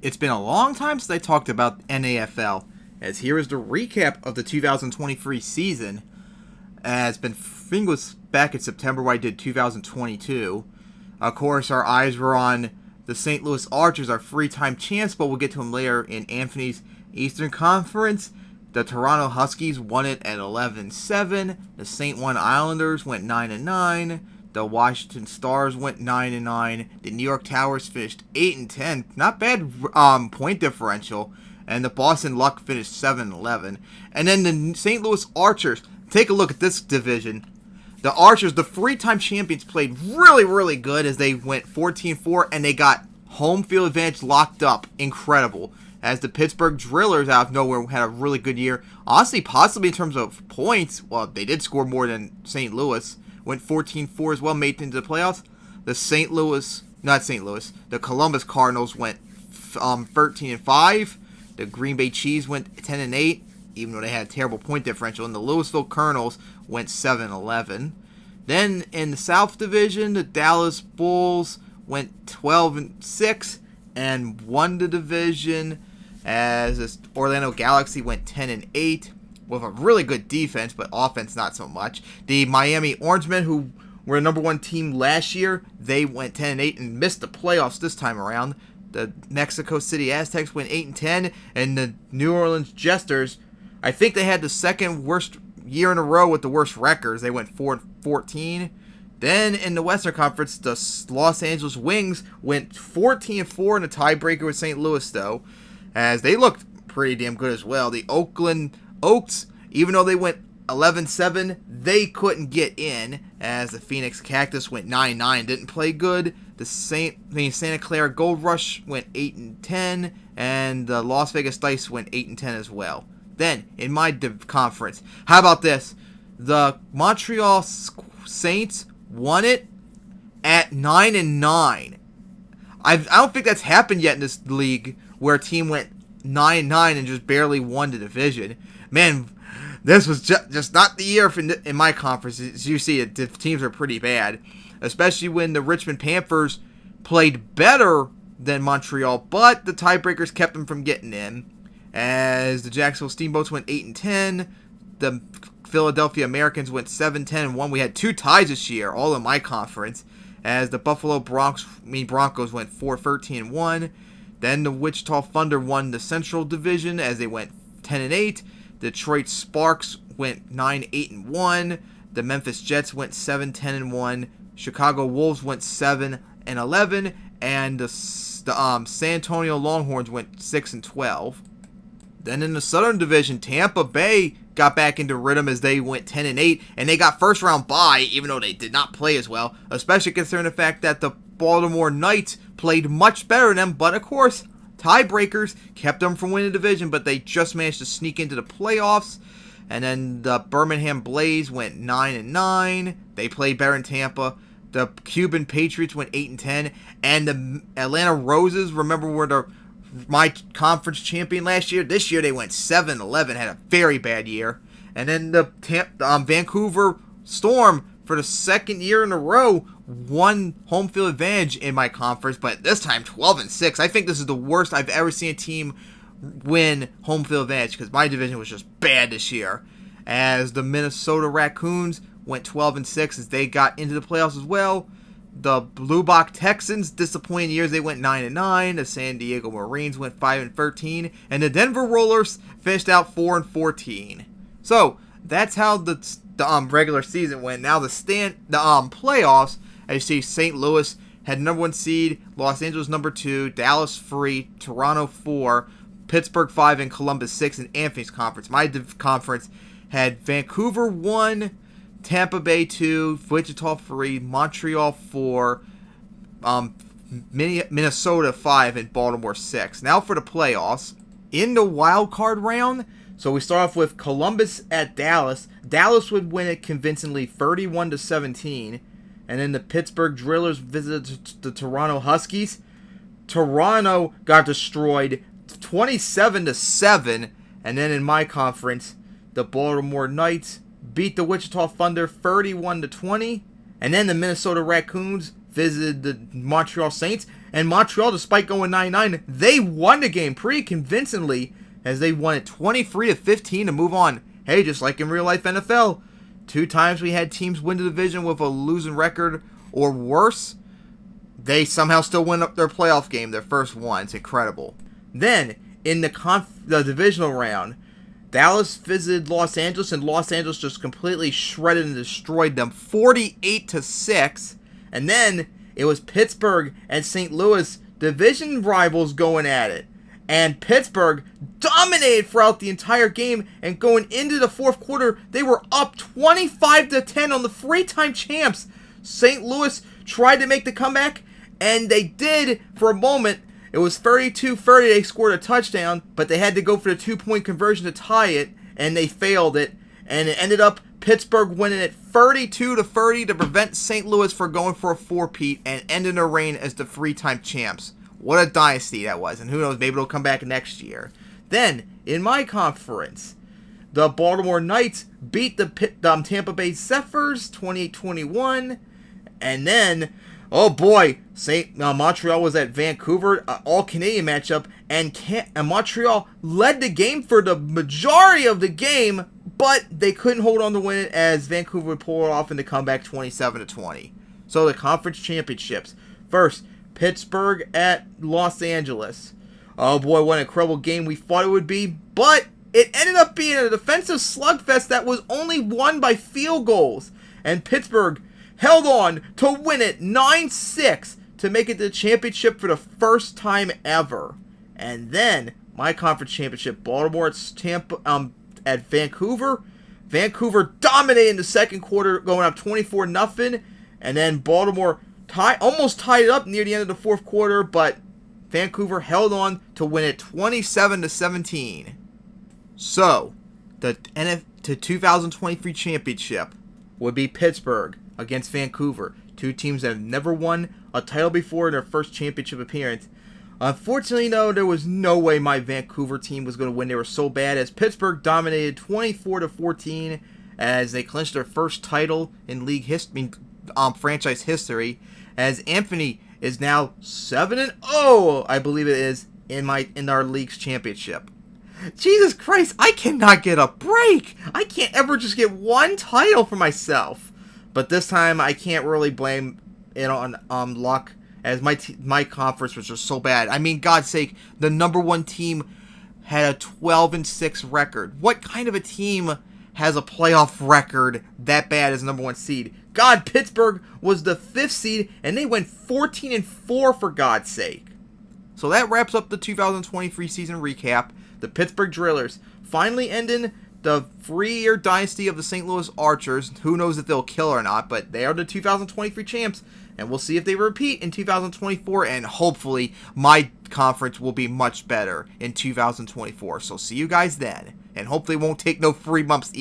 It's been a long time since I talked about NAFL, as here is the recap of the 2023 season. As been, I think it was back in September when I did 2022. Of course, our eyes were on the St. Louis Archers, our three-time champs, but we'll get to them later in Anthony's Eastern Conference. The Toronto Huskies won it at 11-7. The St. Juan Islanders went 9-9. The Washington Stars went 9-9. The New York Towers finished 8-10. Not bad point differential. And the Boston Luck finished 7-11. And then the St. Louis Archers. Take a look at this division. The Archers, the three-time champions, played really, really good as they went 14-4, and they got home field advantage locked up. Incredible. As the Pittsburgh Drillers, out of nowhere, had a really good year. Honestly, possibly in terms of points, well, they did score more than St. Louis. Went 14-4 as well, made it into the playoffs. The Columbus Cardinals went 13-5. The Green Bay Chiefs went 10-8, even though they had a terrible point differential. And the Louisville Colonels went 7-11. Then in the South Division, the Dallas Bulls went 12-6 and won the division, as the Orlando Galaxy went 10-8. With a really good defense, but offense not so much. The Miami Orangemen, who were the number one team last year, they went 10-8 and missed the playoffs this time around. The Mexico City Aztecs went 8-10, and the New Orleans Jesters, I think they had the second worst year in a row with the worst records. They went 4-14. Then in the Western Conference, the Los Angeles Wings went 14-4 in a tiebreaker with St. Louis, though, as they looked pretty damn good as well. The Oakland Oaks, even though they went 11-7, they couldn't get in, as the Phoenix Cactus went 9-9, didn't play good. The Santa Clara Gold Rush went 8-10, and the Las Vegas Dice went 8-10 as well. Then, in my conference, how about this? The Montreal Saints won it at 9-9. I don't think that's happened yet in this league, where a team went 9-9 and just barely won the division. Man, this was just not the year in my conference. As you see, the teams are pretty bad, especially when the Richmond Panthers played better than Montreal, but the tiebreakers kept them from getting in, as the Jacksonville Steamboats went 8-10. The Philadelphia Americans went 7-10-1. We had two ties this year, all in my conference, as the Buffalo Broncos went 4-13-1. Then the Wichita Thunder won the Central Division as they went 10-8. Detroit Sparks went 9-8-1. The Memphis Jets went 7-10-1. Chicago Wolves went 7-11, and the San Antonio Longhorns went 6-12. Then in the Southern Division, Tampa Bay got back into rhythm as they went 10-8, and they got first round bye, even though they did not play as well, especially considering the fact that the Baltimore Knights played much better than them, but of course, tiebreakers kept them from winning the division, but they just managed to sneak into the playoffs. And then the Birmingham Blaze went 9-9. They played better in Tampa. The Cuban Patriots went 8-10, and the Atlanta Roses, remember, were my conference champion last year. This year they went 7-11, had a very bad year. And then the Vancouver Storm, for the second year in a row, won home field advantage in my conference, but this time 12-6. I think this is the worst I've ever seen a team win home field advantage, because my division was just bad this year. As the Minnesota Raccoons went 12-6 as they got into the playoffs as well. The Blue Box Texans, disappointing years, they went 9-9. The San Diego Marines went 5-13, and the Denver Rollers finished out 4-14. So that's how the regular season went. Now the playoffs, as you see, St. Louis had number 1 seed, Los Angeles number 2, Dallas 3, Toronto 4, Pittsburgh 5, and Columbus 6 in Anthony's conference. My conference had Vancouver 1, Tampa Bay 2, Wichita 3, Montreal 4, Minnesota 5, and Baltimore 6. Now for the playoffs. In the wild card round, so we start off with Columbus at Dallas. Dallas would win it convincingly 31-17. And then the Pittsburgh Drillers visited the Toronto Huskies. Toronto got destroyed 27-7. And then in my conference, the Baltimore Knights beat the Wichita Thunder 31-20. And then the Minnesota Raccoons visited the Montreal Saints, And Montreal, despite going 9-9, they won the game pretty convincingly as they won it 23-15 to move on. Hey, just like in real life NFL, 2 times we had teams win the division with a losing record or worse. They somehow still win up their playoff game, their first one. It's incredible. Then, in the divisional round, Dallas visited Los Angeles, and Los Angeles just completely shredded and destroyed them 48-6. And then it was Pittsburgh and St. Louis, division rivals, going at it. And Pittsburgh dominated throughout the entire game, and going into the fourth quarter, they were up 25-10 on the 3-time champs. St. Louis tried to make the comeback, and they did for a moment. It was 32-30, they scored a touchdown, but they had to go for the 2-point conversion to tie it, and they failed it. And it ended up Pittsburgh winning it 32-30 to prevent St. Louis from going for a 4-peat and ending their reign as the 3-time champs. What a dynasty that was, and who knows, maybe it'll come back next year. Then, in my conference, the Baltimore Knights beat the Tampa Bay Zephyrs 28-21, and then, oh boy, Montreal was at Vancouver, all-Canadian matchup, and Montreal led the game for the majority of the game, but they couldn't hold on to win it as Vancouver would pull it off in the comeback 27-20. So the conference championships. First, Pittsburgh at Los Angeles. Oh boy, what an incredible game we thought it would be, but it ended up being a defensive slugfest that was only won by field goals. And Pittsburgh held on to win it 9-6 to make it to the championship for the first time ever. And then, my conference championship, Baltimore at Vancouver. Vancouver dominated in the second quarter, going up 24-0. And then Baltimore almost tied it up near the end of the fourth quarter, but Vancouver held on to win it 27-17. So, the 2023 championship would be Pittsburgh against Vancouver, 2 teams that have never won a title before in their first championship appearance. Unfortunately, though, there was no way my Vancouver team was going to win. They were so bad, as Pittsburgh dominated 24-14 as they clinched their first title in league history, franchise history, as Anthony is now 7-0, I believe it is, in our league's championship. Jesus Christ, I cannot get a break. I can't ever just get one title for myself. But this time, I can't really blame it on luck, as my conference was just so bad. I mean, God's sake, the number 1 team had a 12-6 record. What kind of a team has a playoff record that bad as number 1 seed? God, Pittsburgh was the 5th seed, and they went 14-4 for God's sake. So that wraps up the 2023 season recap. The Pittsburgh Drillers finally ending the 3-year dynasty of the St. Louis Archers. Who knows if they'll kill or not, but they are the 2023 champs, and we'll see if they repeat in 2024, and hopefully my conference will be much better in 2024. So see you guys then, and hopefully it won't take no 3 months